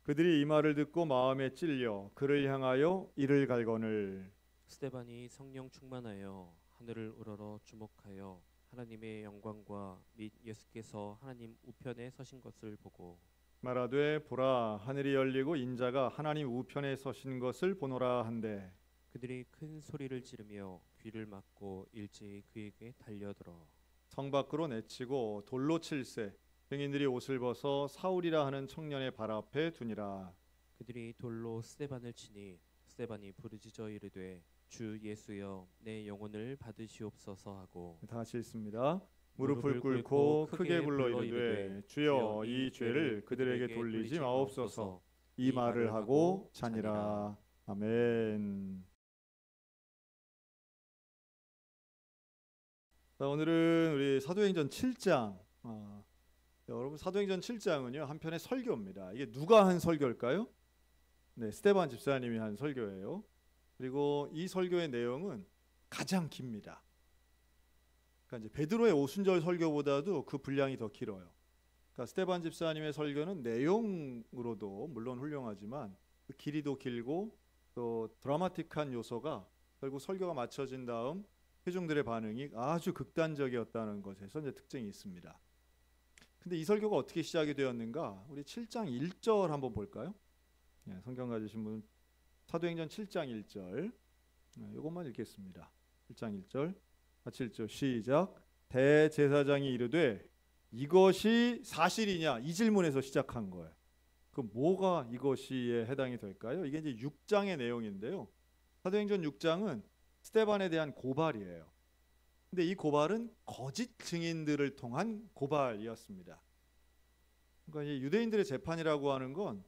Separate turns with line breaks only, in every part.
그들이 이 말을 듣고 마음에 찔려 그를 향하여 이를 갈거늘.
스데반이 성령 충만하여 하늘을 우러러 주목하여 하나님의 영광과 및 예수께서 하나님 우편에 서신 것을 보고
말하되 보라 하늘이 열리고 인자가 하나님 우편에 서신 것을 보노라 한대.
그들이 큰 소리를 지르며 귀를 막고 일제히 그에게 달려들어
성 밖으로 내치고 돌로 칠세. 증인들이 옷을 벗어 사울이라 하는 청년의 발 앞에 두니라.
그들이 돌로 스데반을 치니 스데반이 부르짖어 이르되 주 예수여 내 영혼을 받으시옵소서 하고
다 같이 읽습니다. 무릎을
무릎을
꿇고
꿇고
크게 불러 이르되 주여 이 죄를 그들에게 돌리지 마옵소서. 이 말을 하고 자니라. 아멘. 자, 오늘은 우리 사도행전 7장. 여러분 사도행전 7장은요 한편의 설교입니다. 이게 누가 한 설교일까요? 네, 스데반 집사님이 한 설교예요. 그리고 이 설교의 내용은 가장 깁니다. 그러니까 이제 베드로의 오순절 설교보다도 그 분량이 더 길어요. 그러니까 스데반 집사님의 설교는 내용으로도 물론 훌륭하지만 그 길이도 길고 또 드라마틱한 요소가 결국 설교가 마쳐진 다음 회중들의 반응이 아주 극단적이었다는 것에서 이제 특징이 있습니다. 근데 이 설교가 어떻게 시작이 되었는가? 우리 7장 1절 한번 볼까요? 네, 성경 가지신 분 사도행전 7장 1절 이것만 읽겠습니다. 7장 1절 같이 읽죠. 시작. 대제사장이 이르되 이것이 사실이냐? 이 질문에서 시작한 거예요. 그 뭐가 이것이에 해당이 될까요? 이게 이제 6장의 내용인데요. 사도행전 6장은 스데반에 대한 고발이에요. 근데 이 고발은 거짓 증인들을 통한 고발이었습니다. 그러니까 이 유대인들의 재판이라고 하는 건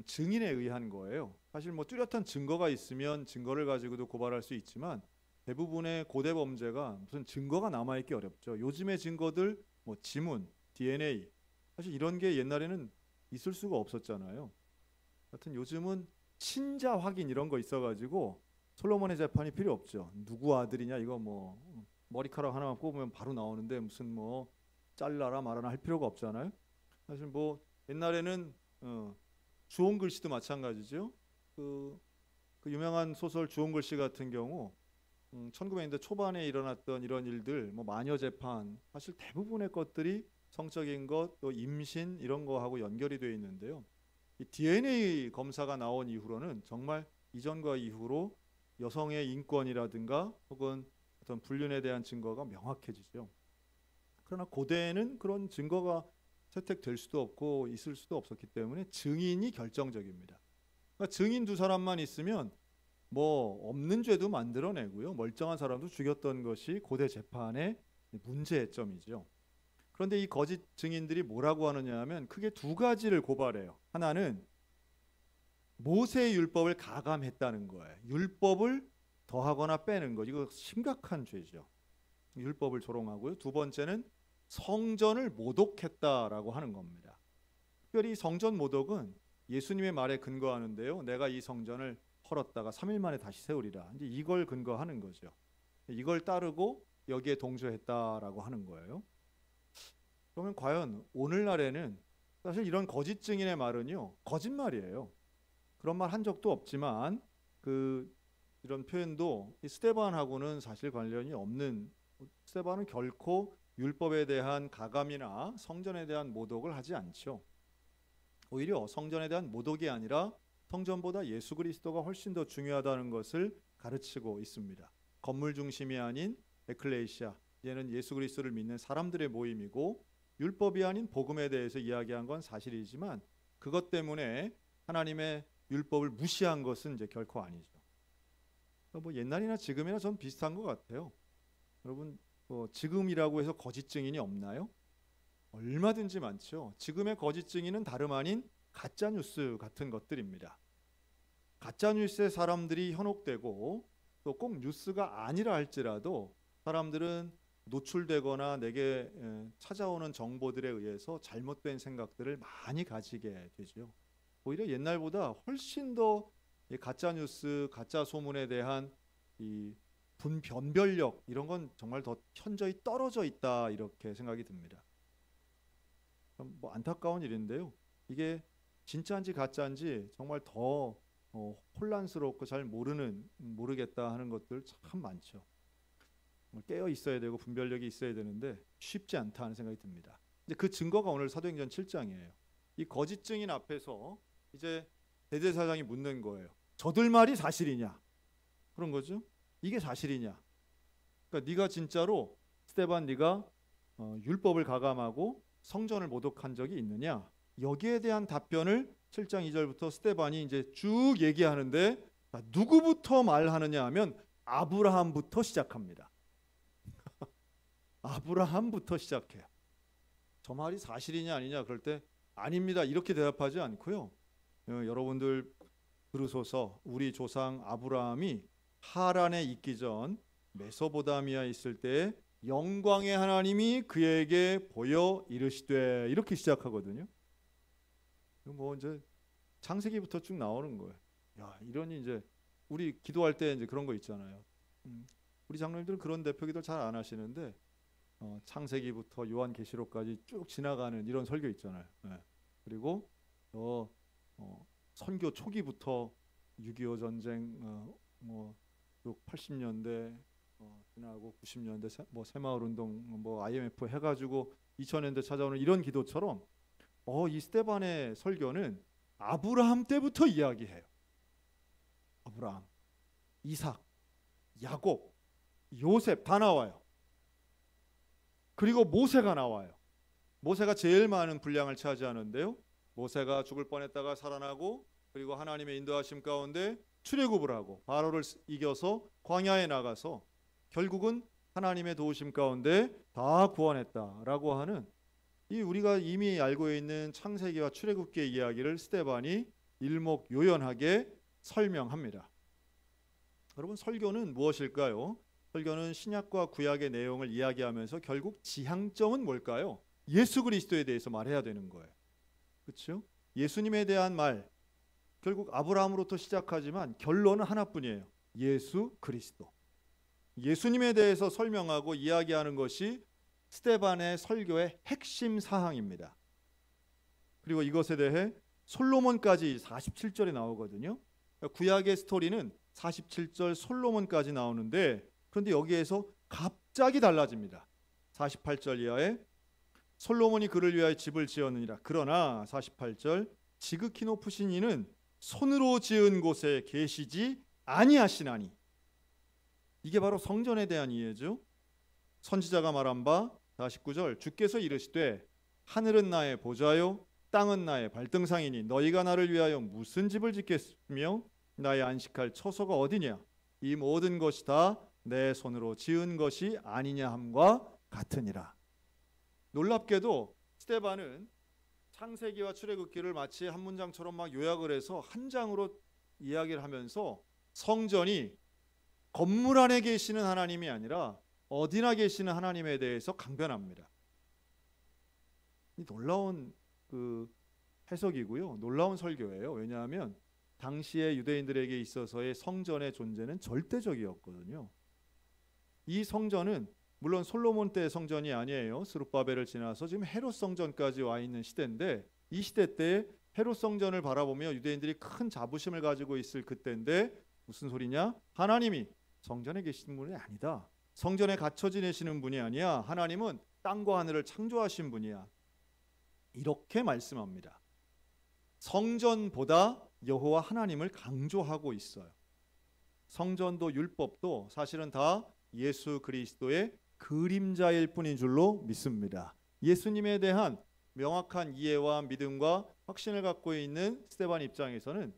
증인에 의한 거예요. 사실 뭐 뚜렷한 증거가 있으면 증거를 가지고도 고발할 수 있지만 대부분의 고대 범죄가 무슨 증거가 남아있기 어렵죠. 요즘의 증거들 뭐 지문, DNA 사실 이런 게 옛날에는 있을 수가 없었잖아요. 하여튼 요즘은 친자 확인 이런 거 있어가지고 솔로몬의 재판이 필요 없죠. 누구 아들이냐 이거 뭐 머리카락 하나만 뽑으면 바로 나오는데 무슨 뭐 잘라라 말아라 할 필요가 없잖아요. 사실 뭐 옛날에는 주홍글씨도 마찬가지죠. 그 유명한 소설 주홍글씨 같은 경우 1900년대 초반에 일어났던 이런 일들, 뭐 마녀 재판, 사실 대부분의 것들이 성적인 것, 또 임신 이런 거하고 연결이 되어 있는데요. 이 DNA 검사가 나온 이후로는 정말 이전과 이후로 여성의 인권이라든가 혹은 어떤 불륜에 대한 증거가 명확해지죠. 그러나 고대에는 그런 증거가 채택될 수도 없고 있을 수도 없었기 때문에 증인이 결정적입니다. 그러니까 증인 두 사람만 있으면 뭐 없는 죄도 만들어내고요. 멀쩡한 사람도 죽였던 것이 고대 재판의 문제점이죠. 그런데 이 거짓 증인들이 뭐라고 하느냐 하면 크게 두 가지를 고발해요. 하나는 모세의 율법을 가감했다는 거예요. 율법을 더하거나 빼는 거. 이거 심각한 죄죠. 율법을 조롱하고요. 두 번째는 성전을 모독했다라고 하는 겁니다. 특별히 성전 모독은 예수님의 말에 근거하는데요. 내가 이 성전을 헐었다가 3일 만에 다시 세우리라. 이제 이걸 근거하는 거죠. 이걸 따르고 여기에 동조했다라고 하는 거예요. 그러면 과연 오늘날에는 사실 이런 거짓 증인의 말은요. 거짓말이에요. 그런 말 한 적도 없지만 이런 표현도 이 스데반하고는 사실 관련이 없는, 스데반은 결코 율법에 대한 가감이나 성전에 대한 모독을 하지 않죠. 오히려 성전에 대한 모독이 아니라 성전보다 예수 그리스도가 훨씬 더 중요하다는 것을 가르치고 있습니다. 건물 중심이 아닌 에클레시아, 얘는 예수 그리스도를 믿는 사람들의 모임이고 율법이 아닌 복음에 대해서 이야기한 건 사실이지만 그것 때문에 하나님의 율법을 무시한 것은 이제 결코 아니죠. 뭐 옛날이나 지금이나 전 비슷한 것 같아요. 여러분 지금이라고 해서 거짓 증인이 없나요? 얼마든지 많죠. 지금의 거짓 증인은 다름 아닌 가짜 뉴스 같은 것들입니다. 가짜 뉴스에 사람들이 현혹되고 또 꼭 뉴스가 아니라 할지라도 사람들은 노출되거나 내게 찾아오는 정보들에 의해서 잘못된 생각들을 많이 가지게 되죠. 오히려 옛날보다 훨씬 더 가짜 뉴스, 가짜 소문에 대한 이 변별력 이런 건 정말 더 현저히 떨어져 있다 이렇게 생각이 듭니다. 뭐 안타까운 일인데요. 이게 진짜인지 가짜인지 정말 더 혼란스럽고 잘 모르겠다 하는 것들 참 많죠. 깨어 있어야 되고 분별력이 있어야 되는데 쉽지 않다 하는 생각이 듭니다. 근데 그 증거가 오늘 사도행전 7장이에요. 이 거짓 증인 앞에서 이제 대제사장이 묻는 거예요. 저들 말이 사실이냐? 그런 거죠. 이게 사실이냐? 그러니까 네가 진짜로 스데반 네가 율법을 가감하고 성전을 모독한 적이 있느냐? 여기에 대한 답변을 7장 2절부터 스데반이 이제 쭉 얘기하는데 누구부터 말하느냐 하면 아브라함부터 시작합니다. 아브라함부터 시작해요. 저 말이 사실이냐 아니냐 그럴 때 아닙니다 이렇게 대답하지 않고요. 여러분들 들으소서 우리 조상 아브라함이 하란에 있기 전 메소포타미아에 있을 때 영광의 하나님이 그에게 보여 이르시되 이렇게 시작하거든요. 뭐 이제 창세기부터 쭉 나오는 거예요. 야 이러니 이제 우리 기도할 때 이제 그런 거 있잖아요. 우리 장로님들은 그런 대표기도 잘 안 하시는데 창세기부터 요한계시록까지 쭉 지나가는 이런 설교 있잖아요. 그리고 선교 초기부터 6.25 전쟁 뭐 80년대 지나고 90년대 뭐 새마을운동 뭐 IMF 해가지고 2000년대 찾아오는 이런 기도처럼 이 스데반의 설교는 아브라함 때부터 이야기해요. 아브라함, 이삭, 야곱, 요셉 다 나와요. 그리고 모세가 나와요. 모세가 제일 많은 분량을 차지하는데요. 모세가 죽을 뻔했다가 살아나고 그리고 하나님의 인도하심 가운데 출애굽을 하고 바로를 이겨서 광야에 나가서 결국은 하나님의 도우심 가운데 다 구원했다라고 하는 이 우리가 이미 알고 있는 창세기와 출애굽기의 이야기를 스데반이 일목요연하게 설명합니다. 여러분 설교는 무엇일까요? 설교는 신약과 구약의 내용을 이야기하면서 결국 지향점은 뭘까요? 예수 그리스도에 대해서 말해야 되는 거예요. 그렇죠? 예수님에 대한 말 결국 아브라함으로부터 시작하지만 결론은 하나뿐이에요. 예수 그리스도. 예수님에 대해서 설명하고 이야기하는 것이 스데반의 설교의 핵심 사항입니다. 그리고 이것에 대해 솔로몬까지 47절에 나오거든요. 구약의 스토리는 47절 솔로몬까지 나오는데 그런데 여기에서 갑자기 달라집니다. 48절 이하에 솔로몬이 그를 위하여 집을 지었느니라. 그러나 48절 지극히 높으신 이는 손으로 지은 곳에 계시지 아니하시나니. 이게 바로 성전에 대한 이해죠. 선지자가 말한 바 49절 주께서 이르시되 하늘은 나의 보좌요 땅은 나의 발등상이니 너희가 나를 위하여 무슨 집을 짓겠으며 나의 안식할 처소가 어디냐. 이 모든 것이 다 내 손으로 지은 것이 아니냐 함과 같으니라. 놀랍게도 스데반은 창세기와 출애굽기를 마치 한 문장처럼 막 요약을 해서 한 장으로 이야기를 하면서 성전이 건물 안에 계시는 하나님이 아니라 어디나 계시는 하나님에 대해서 강변합니다. 이 놀라운 해석이고요. 놀라운 설교예요. 왜냐하면 당시의 유대인들에게 있어서의 성전의 존재는 절대적이었거든요. 이 성전은 물론 솔로몬 때의 성전이 아니에요. 스룹바벨을 지나서 지금 헤롯 성전까지 와 있는 시대인데 이 시대 때 헤롯 성전을 바라보며 유대인들이 큰 자부심을 가지고 있을 그때인데 무슨 소리냐? 하나님이 성전에 계시는 분이 아니다. 성전에 갇혀 지내시는 분이 아니야. 하나님은 땅과 하늘을 창조하신 분이야. 이렇게 말씀합니다. 성전보다 여호와 하나님을 강조하고 있어요. 성전도 율법도 사실은 다 예수 그리스도의 그림자일 뿐인 줄로 믿습니다. 예수님에 대한 명확한 이해와 믿음과 확신을 갖고 있는 스데반 입장에서는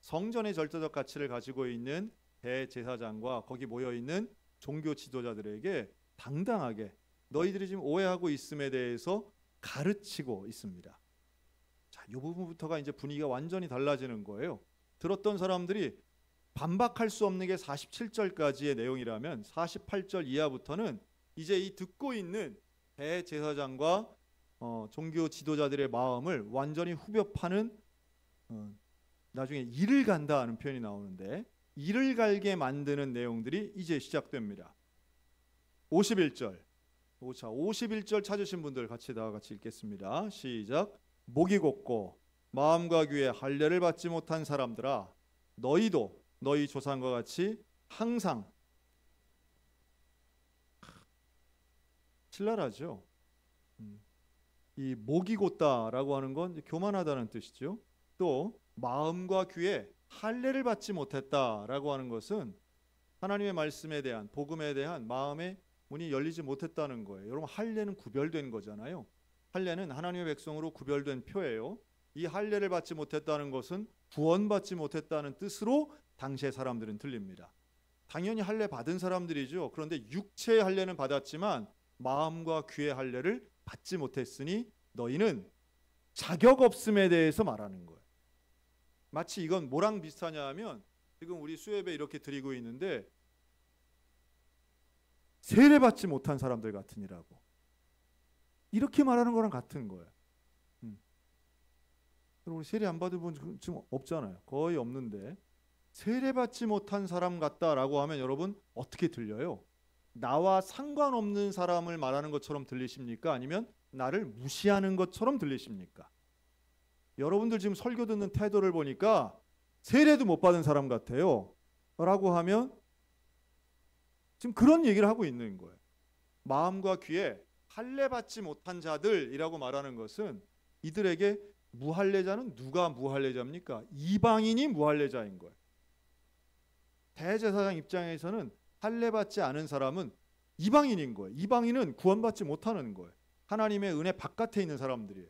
성전의 절대적 가치를 가지고 있는 대제사장과 거기 모여있는 종교 지도자들에게 당당하게 너희들이 지금 오해하고 있음에 대해서 가르치고 있습니다. 자, 이 부분부터가 이제 분위기가 완전히 달라지는 거예요. 들었던 사람들이 반박할 수 없는 게 47절까지의 내용이라면 48절 이하부터는 이제 이 듣고 있는 대제사장과 종교 지도자들의 마음을 완전히 후벼 파는 나중에 이를 간다 하는 표현이 나오는데 이를 갈게 만드는 내용들이 이제 시작됩니다. 51절. 51절 찾으신 분들 같이 다 같이 읽겠습니다. 시작. 목이 곧고 마음과 귀에 할례를 받지 못한 사람들아, 너희도 너희 조상과 같이 항상, 신랄하죠. 이 목이 곧다라고 하는 건 교만하다는 뜻이죠. 또 마음과 귀에 할례를 받지 못했다라고 하는 것은 하나님의 말씀에 대한, 복음에 대한 마음의 문이 열리지 못했다는 거예요. 여러분, 할례는 구별된 거잖아요. 할례는 하나님의 백성으로 구별된 표예요. 이 할례를 받지 못했다는 것은 구원받지 못했다는 뜻으로 당시의 사람들은 들립니다. 당연히 할례 받은 사람들이죠. 그런데 육체의 할례는 받았지만 마음과 귀의 할례를 받지 못했으니 너희는 자격 없음에 대해서 말하는 거예요. 마치 이건 뭐랑 비슷하냐 하면, 지금 우리 수예배 이렇게 드리고 있는데 세례 받지 못한 사람들 같으니라고, 이렇게 말하는 거랑 같은 거예요. 우리 세례 안 받은 분 지금 없잖아요. 거의 없는데 세례 받지 못한 사람 같다라고 하면 여러분 어떻게 들려요? 나와 상관없는 사람을 말하는 것처럼 들리십니까? 아니면 나를 무시하는 것처럼 들리십니까? 여러분들 지금 설교 듣는 태도를 보니까 세례도 못 받은 사람 같아요 라고 하면 지금 그런 얘기를 하고 있는 거예요. 마음과 귀에 할례 받지 못한 자들이라고 말하는 것은 이들에게 무할례자는 누가 무할례자입니까? 이방인이 무할례자인 거예요. 대제사장 입장에서는 할례 받지 않은 사람은 이방인인 거예요. 이방인은 구원받지 못하는 거예요. 하나님의 은혜 바깥에 있는 사람들이에요.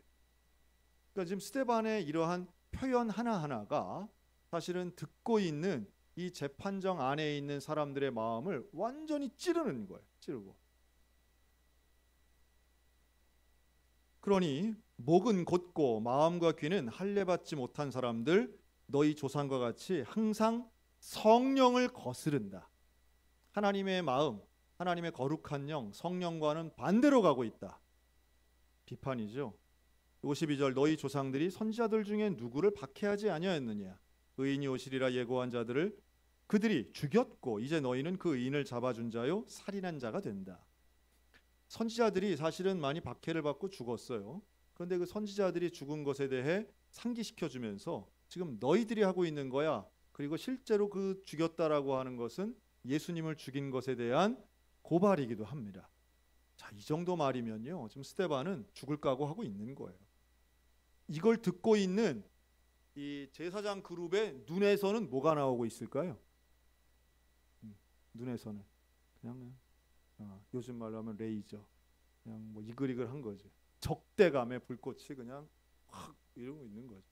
그러니까 지금 스데반의 이러한 표현 하나하나가 사실은 듣고 있는 이 재판정 안에 있는 사람들의 마음을 완전히 찌르는 거예요. 찌르고. 그러니 목은 곧고 마음과 귀는 할례 받지 못한 사람들, 너희 조상과 같이 항상 성령을 거스른다. 하나님의 마음, 하나님의 거룩한 영, 성령과는 반대로 가고 있다. 비판이죠. 52절, 너희 조상들이 선지자들 중에 누구를 박해하지 아니하였느냐? 의인이 오시리라 예고한 자들을 그들이 죽였고 이제 너희는 그 의인을 잡아준 자요 살인한 자가 된다. 선지자들이 사실은 많이 박해를 받고 죽었어요. 그런데 그 선지자들이 죽은 것에 대해 상기시켜주면서 지금 너희들이 하고 있는 거야. 그리고 실제로 그 죽였다라고 하는 것은 예수님을 죽인 것에 대한 고발이기도 합니다. 자, 이 정도 말이면요, 지금 스데반은 죽을 각오하고 있는 거예요. 이걸 듣고 있는 이 제사장 그룹의 눈에서는 뭐가 나오고 있을까요? 눈에서는 그냥 요즘 말로 하면 레이저, 그냥 뭐 이글이글한 거죠. 적대감의 불꽃이 그냥 확 이러고 있는 거죠.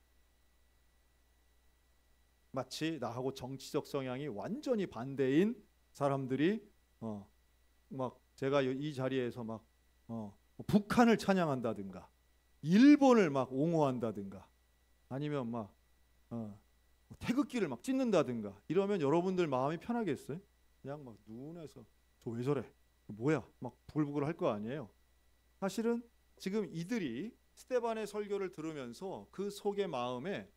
마치 나하고 정치적 성향이 완전히 반대인 사람들이 막 제가 이 자리에서 막 북한을 찬양한다든가 일본을 막 옹호한다든가 아니면 막 태극기를 막 찢는다든가 이러면 여러분들 마음이 편하겠어요? 그냥 막 눈에서 저 왜 저래? 뭐야? 막 부글부글 할 거 아니에요. 사실은 지금 이들이 스데반의 설교를 들으면서 그 속의 마음에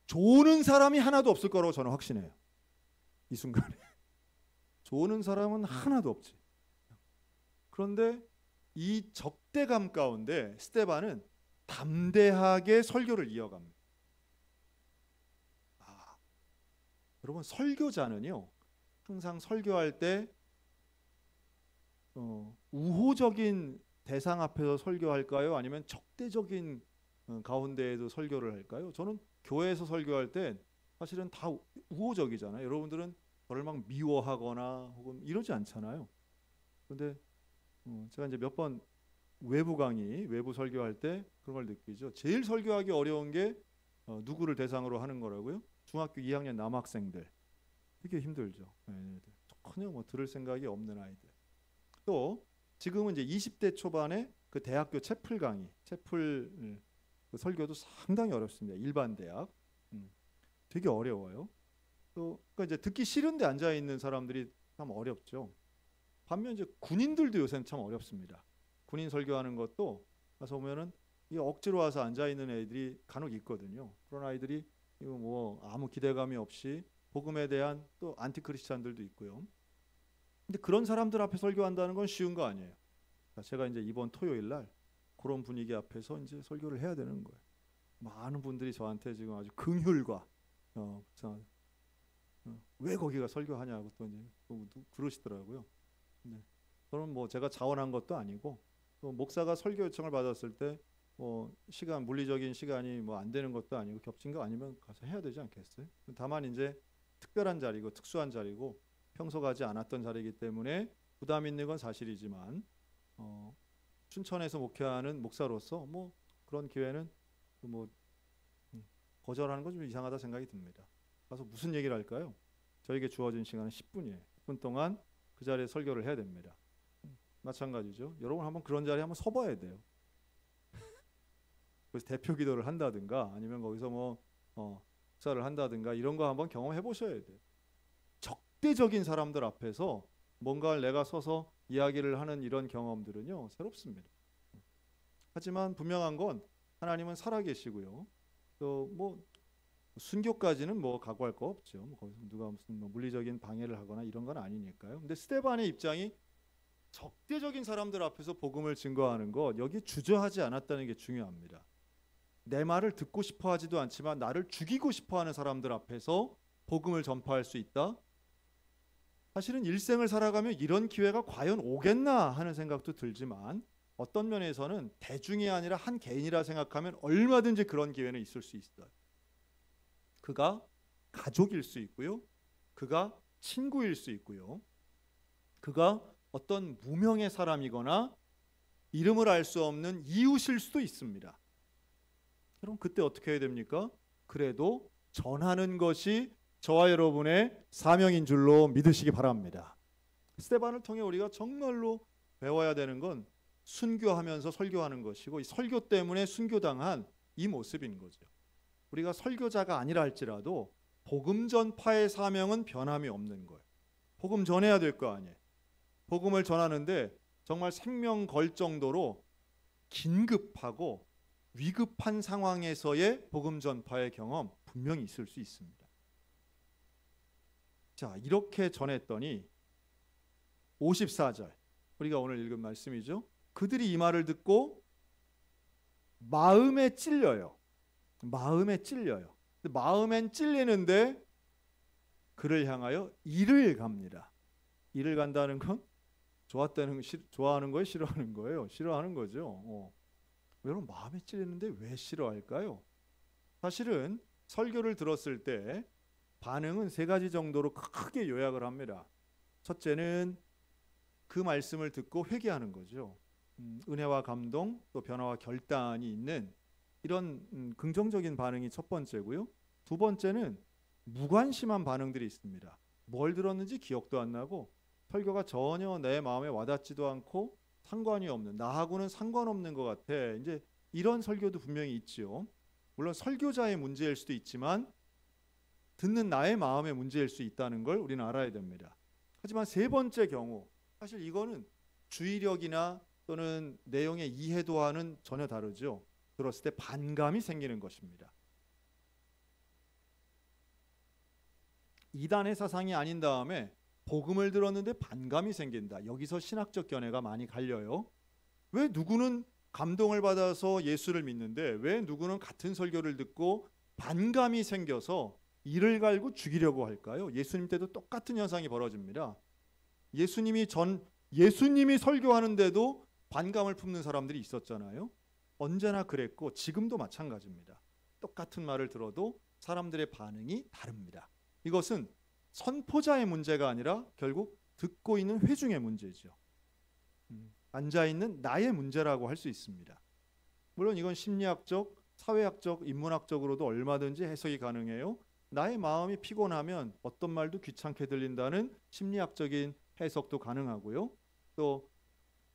조는 사람이 하나도 없을 거라고 저는 확신해요. 이 순간에 조는 사람은 하나도 없지. 그런데 이 적대감 가운데 스데반은 담대하게 설교를 이어갑니다. 여러분, 설교자는요 항상 설교할 때 우호적인 대상 앞에서 설교할까요? 아니면 적대적인 가운데에도 설교를 할까요? 저는 교회에서 설교할 때 사실은 다 우호적이잖아요. 여러분들은 저를 막 미워하거나 혹은 이러지 않잖아요. 그런데 제가 이제 몇 번 외부 강의, 외부 설교할 때 그런 걸 느끼죠. 제일 설교하기 어려운 게 누구를 대상으로 하는 거라고요? 중학교 2학년 남학생들. 되게 힘들죠. 전혀 뭐 들을 생각이 없는 아이들. 또 지금은 이제 20대 초반에 그 대학교 채플 강의, 채플 그 설교도 상당히 어렵습니다. 일반 대학 되게 어려워요. 또 그러니까 이제 듣기 싫은데 앉아 있는 사람들이 참 어렵죠. 반면 이제 군인들도 요새는 참 어렵습니다. 군인 설교하는 것도 가서 보면은 이 억지로 와서 앉아 있는 애들이 간혹 있거든요. 그런 아이들이 이거 뭐 아무 기대감이 없이 복음에 대한 또 안티크리스찬들도 있고요. 근데 그런 사람들 앞에 설교한다는 건 쉬운 거 아니에요. 제가 이제 이번 토요일 날 그런 분위기 앞에서 이제 설교를 해야 되는 거예요. 많은 분들이 저한테 지금 아주 긍휼과 왜 거기가 설교하냐고 또 이제 그러시더라고요. 네. 저는 뭐 제가 자원한 것도 아니고 또 목사가 설교 요청을 받았을 때 뭐 시간 물리적인 시간이 뭐 안 되는 것도 아니고 겹친 거 아니면 가서 해야 되지 않겠어요? 다만 이제 특별한 자리고 특수한 자리고 평소 가지 않았던 자리이기 때문에 부담 있는 건 사실이지만 춘천에서 목회하는 목사로서 뭐 그런 기회는 뭐 거절하는 건 좀 이상하다 생각이 듭니다. 가서 무슨 얘기를 할까요? 저에게 주어진 시간은 10분이에요. 10분 동안 그 자리에 설교를 해야 됩니다. 마찬가지죠. 여러분 한번 그런 자리에 한번 서봐야 돼요. 그래서 대표 기도를 한다든가 아니면 거기서 뭐 목사를 한다든가 이런 거 한번 경험해 보셔야 돼요. 적대적인 사람들 앞에서 뭔가를 내가 서서 이야기를 하는 이런 경험들은요 새롭습니다. 하지만 분명한 건 하나님은 살아계시고요. 또 뭐 순교까지는 뭐 각오할 거 없죠. 뭐 거기서 누가 무슨 뭐 물리적인 방해를 하거나 이런 건 아니니까요. 근데 스데반의 입장이 적대적인 사람들 앞에서 복음을 증거하는 것 여기 주저하지 않았다는 게 중요합니다. 내 말을 듣고 싶어 하지도 않지만 나를 죽이고 싶어 하는 사람들 앞에서 복음을 전파할 수 있다. 사실은 일생을 살아가며 이런 기회가 과연 오겠나 하는 생각도 들지만 어떤 면에서는 대중이 아니라 한 개인이라 생각하면 얼마든지 그런 기회는 있을 수 있어요. 그가 가족일 수 있고요. 그가 친구일 수 있고요. 그가 어떤 무명의 사람이거나 이름을 알 수 없는 이웃일 수도 있습니다. 그럼 그때 어떻게 해야 됩니까? 그래도 전하는 것이 저와 여러분의 사명인 줄로 믿으시기 바랍니다. 스데반을 통해 우리가 정말로 배워야 되는 건 순교하면서 설교하는 것이고 이 설교 때문에 순교당한 이 모습인 거죠. 우리가 설교자가 아니라 할지라도 복음 전파의 사명은 변함이 없는 거예요. 복음 전해야 될 거 아니에요. 복음을 전하는데 정말 생명 걸 정도로 긴급하고 위급한 상황에서의 복음 전파의 경험 분명히 있을 수 있습니다. 자, 이렇게 전했더니 54절 우리가 오늘 읽은 말씀이죠. 그들이 이 말을 듣고 마음에 찔려요. 마음에 찔려요. 마음엔 찔리는데 그를 향하여 이를 갑니다. 이를 간다는 건 좋아하는 거예요? 싫어하는 거예요? 싫어하는 거죠. 여러분 마음에 찔리는데 왜 싫어할까요? 사실은 설교를 들었을 때 반응은 세 가지 정도로 크게 요약을 합니다. 첫째는 그 말씀을 듣고 회개하는 거죠. 은혜와 감동 또 변화와 결단이 있는 이런 긍정적인 반응이 첫 번째고요. 두 번째는 무관심한 반응들이 있습니다. 뭘 들었는지 기억도 안 나고 설교가 전혀 내 마음에 와닿지도 않고 상관이 없는 나하고는 상관없는 것 같아. 이제 이런 설교도 분명히 있지요. 물론 설교자의 문제일 수도 있지만 듣는 나의 마음의 문제일 수 있다는 걸 우리는 알아야 됩니다. 하지만 세 번째 경우 사실 이거는 주의력이나 또는 내용의 이해도와는 전혀 다르죠. 들었을 때 반감이 생기는 것입니다. 이단의 사상이 아닌 다음에 복음을 들었는데 반감이 생긴다. 여기서 신학적 견해가 많이 갈려요. 왜 누구는 감동을 받아서 예수를 믿는데 왜 누구는 같은 설교를 듣고 반감이 생겨서 이를 갈고 죽이려고 할까요? 예수님 때도 똑같은 현상이 벌어집니다. 예수님이 설교하는데도 반감을 품는 사람들이 있었잖아요. 언제나 그랬고 지금도 마찬가지입니다. 똑같은 말을 들어도 사람들의 반응이 다릅니다. 이것은 선포자의 문제가 아니라 결국 듣고 있는 회중의 문제죠. 앉아있는 나의 문제라고 할 수 있습니다. 물론 이건 심리학적, 사회학적, 인문학적으로도 얼마든지 해석이 가능해요. 나의 마음이 피곤하면 어떤 말도 귀찮게 들린다는 심리학적인 해석도 가능하고요. 또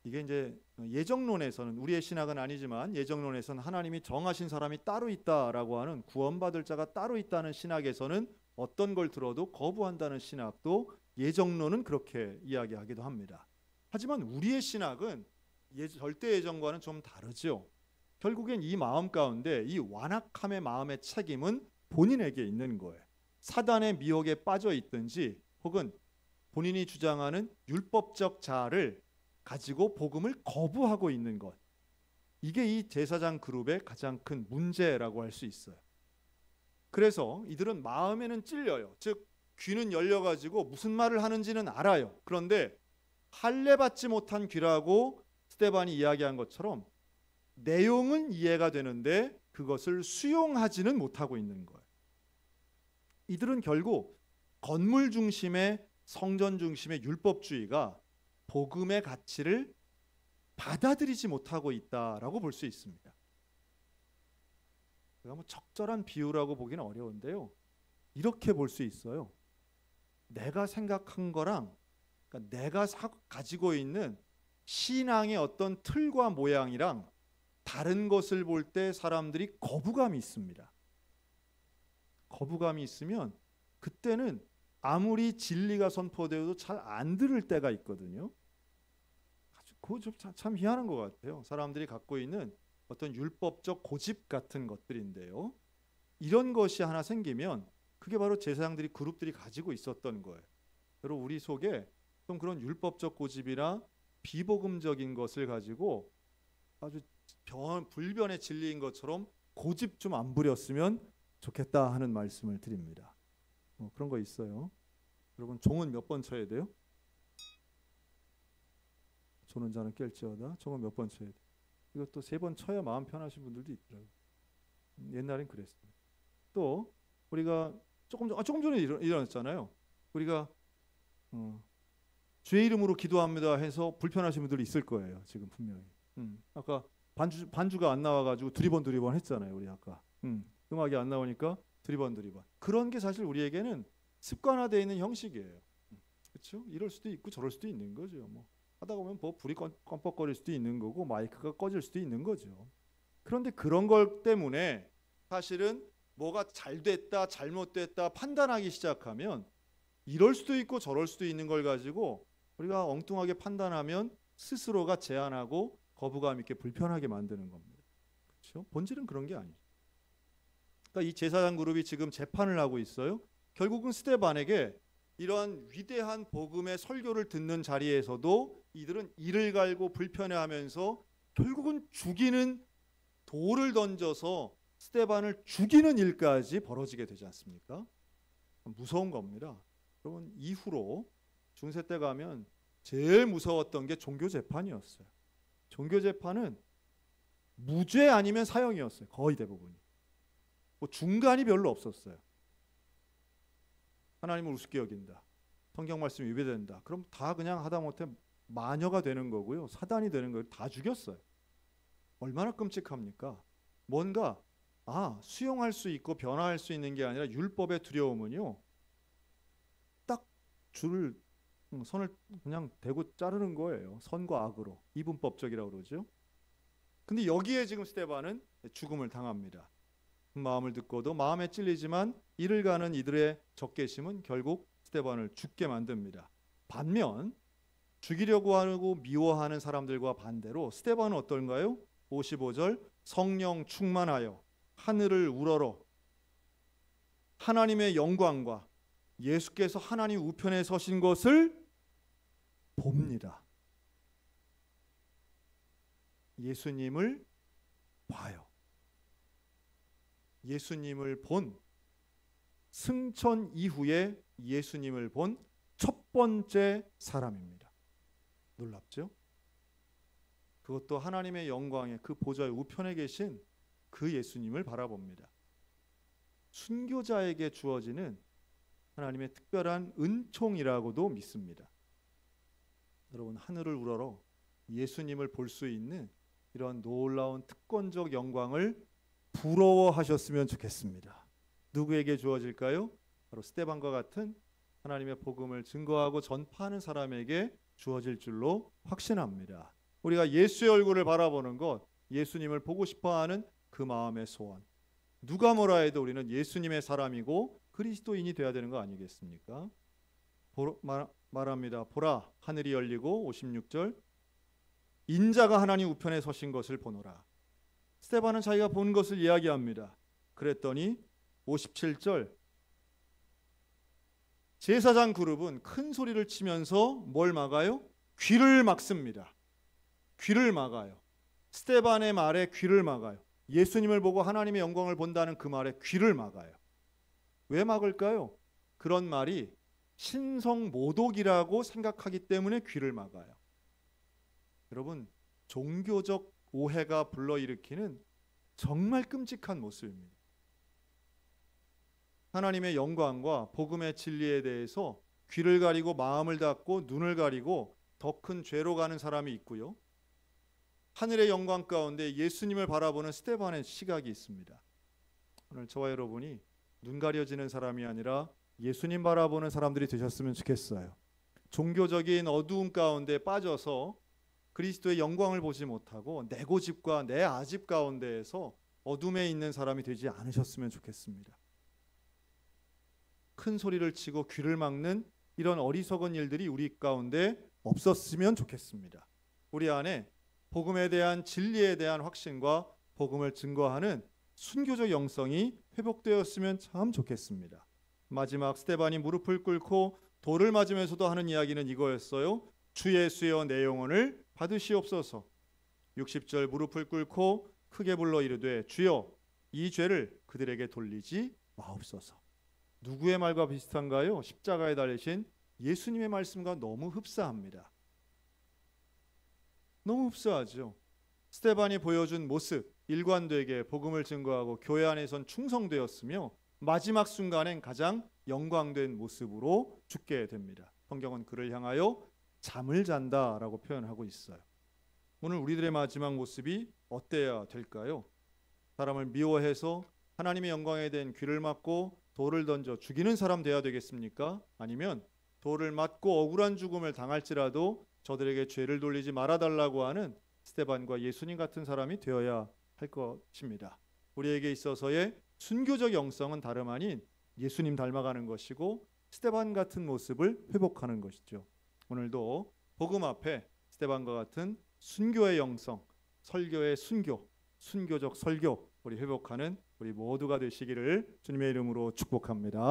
이게 이제 예정론에서는 우리의 신학은 아니지만 예정론에서는 하나님이 정하신 사람이 따로 있다라고 하는 구원받을 자가 따로 있다는 신학에서는 어떤 걸 들어도 거부한다는 신학도 예정론은 그렇게 이야기하기도 합니다. 하지만 우리의 신학은 절대 예정과는 좀 다르죠. 결국엔 이 마음 가운데 이 완악함의 마음의 책임은 본인에게 있는 거예요. 사단의 미혹에 빠져 있든지 혹은 본인이 주장하는 율법적 자아를 가지고 복음을 거부하고 있는 것. 이게 이 제사장 그룹의 가장 큰 문제라고 할 수 있어요. 그래서 이들은 마음에는 찔려요. 즉 귀는 열려가지고 무슨 말을 하는지는 알아요. 그런데 할례 받지 못한 귀라고 스데반이 이야기한 것처럼 내용은 이해가 되는데 그것을 수용하지는 못하고 있는 거예요. 이들은 결국 건물 중심의 성전 중심의 율법주의가 복음의 가치를 받아들이지 못하고 있다라고 볼 수 있습니다. 제가 뭐 적절한 비유라고 보기는 어려운데요. 이렇게 볼 수 있어요. 내가 생각한 거랑 그러니까 내가 가지고 있는 신앙의 어떤 틀과 모양이랑 다른 것을 볼 때 사람들이 거부감이 있습니다. 거부감이 있으면 그때는 아무리 진리가 선포되어도 잘 안 들을 때가 있거든요. 그거 참 희한한 것 같아요. 사람들이 갖고 있는 어떤 율법적 고집 같은 것들인데요. 이런 것이 하나 생기면 그게 바로 제사장들이 그룹들이 가지고 있었던 거예요. 여러분 우리 속에 좀 그런 율법적 고집이나 비복음적인 것을 가지고 아주 불변의 진리인 것처럼 고집 좀 안 부렸으면 좋겠다 하는 말씀을 드립니다. 그런 거 있어요. 여러분 종은 몇 번 쳐야 돼요? 조는 자는 깰지어다. 종은 몇 번 쳐야 돼요? 이것도 3번 쳐야 마음 편하신 분들도 있더라고요. 옛날엔 그랬어요. 또 우리가 조금 전에 일어났잖아요. 우리가 주의 이름으로 기도합니다 해서 불편하신 분들이 있을 거예요. 지금 분명히. 아까 반주가 안 나와가지고 두리번 했잖아요. 우리 아까. 음악이 안 나오니까 두리번. 그런 게 사실 우리에게는 습관화되어 있는 형식이에요. 그렇죠? 이럴 수도 있고 저럴 수도 있는 거죠. 뭐 하다 보면 뭐 불이 껌뻑거릴 수도 있는 거고 마이크가 꺼질 수도 있는 거죠. 그런데 그런 것 때문에 사실은 뭐가 잘 됐다 잘못됐다 판단하기 시작하면 이럴 수도 있고 저럴 수도 있는 걸 가지고 우리가 엉뚱하게 판단하면 스스로가 제한하고 거부감 있게 불편하게 만드는 겁니다. 그렇죠? 본질은 그런 게 아니죠. 그러니까 이 제사장 그룹이 지금 재판을 하고 있어요. 결국은 스데반에게 이러한 위대한 복음의 설교를 듣는 자리에서도 이들은 이를 갈고 불편해하면서 결국은 죽이는 돌을 던져서 스데반을 죽이는 일까지 벌어지게 되지 않습니까? 무서운 겁니다. 여러분 이후로 중세 때 가면 제일 무서웠던 게 종교 재판이었어요. 종교 재판은 무죄 아니면 사형이었어요. 거의 대부분이. 뭐 중간이 별로 없었어요. 하나님을 우습게 여긴다. 성경 말씀이 위배된다. 그럼 다 그냥 하다못해 마녀가 되는 거고요. 사단이 되는 거예요. 다 죽였어요. 얼마나 끔찍합니까? 뭔가 수용할 수 있고 변화할 수 있는 게 아니라 율법의 두려움은요. 딱 선을 그냥 대고 자르는 거예요. 선과 악으로. 이분법적이라고 그러죠. 근데 여기에 지금 스데반은 죽음을 당합니다. 마음을 듣고도 마음에 찔리지만 이를 가는 이들의 적개심은 결국 스데반을 죽게 만듭니다. 반면 죽이려고 하고 미워하는 사람들과 반대로 스데반은 어떤가요? 55절 성령 충만하여 하늘을 우러러 하나님의 영광과 예수께서 하나님 우편에 서신 것을 봅니다. 예수님을 봐요. 예수님을 본 승천 이후에 예수님을 본 첫 번째 사람입니다. 놀랍죠? 그것도 하나님의 영광의 그 보좌의 우편에 계신 그 예수님을 바라봅니다. 순교자에게 주어지는 하나님의 특별한 은총이라고도 믿습니다. 여러분 하늘을 우러러 예수님을 볼 수 있는 이런 놀라운 특권적 영광을 부러워하셨으면 좋겠습니다. 누구에게 주어질까요? 바로 스데반과 같은 하나님의 복음을 증거하고 전파하는 사람에게 주어질 줄로 확신합니다. 우리가 예수의 얼굴을 바라보는 것, 예수님을 보고 싶어하는 그 마음의 소원. 누가 뭐라 해도 우리는 예수님의 사람이고 그리스도인이 되어야 되는 거 아니겠습니까? 말합니다. 보라 하늘이 열리고 56절 인자가 하나님 우편에 서신 것을 보노라. 스데반은 자기가 본 것을 이야기합니다. 그랬더니 57절 제사장 그룹은 큰 소리를 치면서 뭘 막아요? 귀를 막습니다. 귀를 막아요. 스데반의 말에 귀를 막아요. 예수님을 보고 하나님의 영광을 본다는 그 말에 귀를 막아요. 왜 막을까요? 그런 말이 신성모독이라고 생각하기 때문에 귀를 막아요. 여러분, 종교적 오해가 불러일으키는 정말 끔찍한 모습입니다. 하나님의 영광과 복음의 진리에 대해서 귀를 가리고 마음을 닫고 눈을 가리고 더 큰 죄로 가는 사람이 있고요. 하늘의 영광 가운데 예수님을 바라보는 스데반의 시각이 있습니다. 오늘 저와 여러분이 눈 가려지는 사람이 아니라 예수님 바라보는 사람들이 되셨으면 좋겠어요. 종교적인 어두움 가운데 빠져서 그리스도의 영광을 보지 못하고 내 고집과 내 아집 가운데에서 어둠에 있는 사람이 되지 않으셨으면 좋겠습니다. 큰 소리를 치고 귀를 막는 이런 어리석은 일들이 우리 가운데 없었으면 좋겠습니다. 우리 안에 복음에 대한 진리에 대한 확신과 복음을 증거하는 순교적 영성이 회복되었으면 참 좋겠습니다. 마지막 스데반이 무릎을 꿇고 돌을 맞으면서도 하는 이야기는 이거였어요. 주 예수여 내 영혼을 받으시옵소서. 60절 무릎을 꿇고 크게 불러 이르되 주여 이 죄를 그들에게 돌리지 마옵소서. 누구의 말과 비슷한가요? 십자가에 달리신 예수님의 말씀과 너무 흡사합니다. 너무 흡사하죠. 스데반이 보여준 모습, 일관되게 복음을 증거하고 교회 안에선 충성되었으며 마지막 순간엔 가장 영광된 모습으로 죽게 됩니다. 성경은 그를 향하여 잠을 잔다라고 표현하고 있어요. 오늘 우리들의 마지막 모습이 어때야 될까요? 사람을 미워해서 하나님의 영광에 대한 귀를 막고 돌을 던져 죽이는 사람 되어야 되겠습니까? 아니면 돌을 맞고 억울한 죽음을 당할지라도 저들에게 죄를 돌리지 말아달라고 하는 스데반과 예수님 같은 사람이 되어야 할 것입니다. 우리에게 있어서의 순교적 영성은 다름 아닌 예수님 닮아가는 것이고 스데반 같은 모습을 회복하는 것이죠. 오늘도 복음 앞에 스데반과 같은 순교의 영성, 설교의 순교, 순교적 설교 우리 회복하는 우리 모두가 되시기를 주님의 이름으로 축복합니다.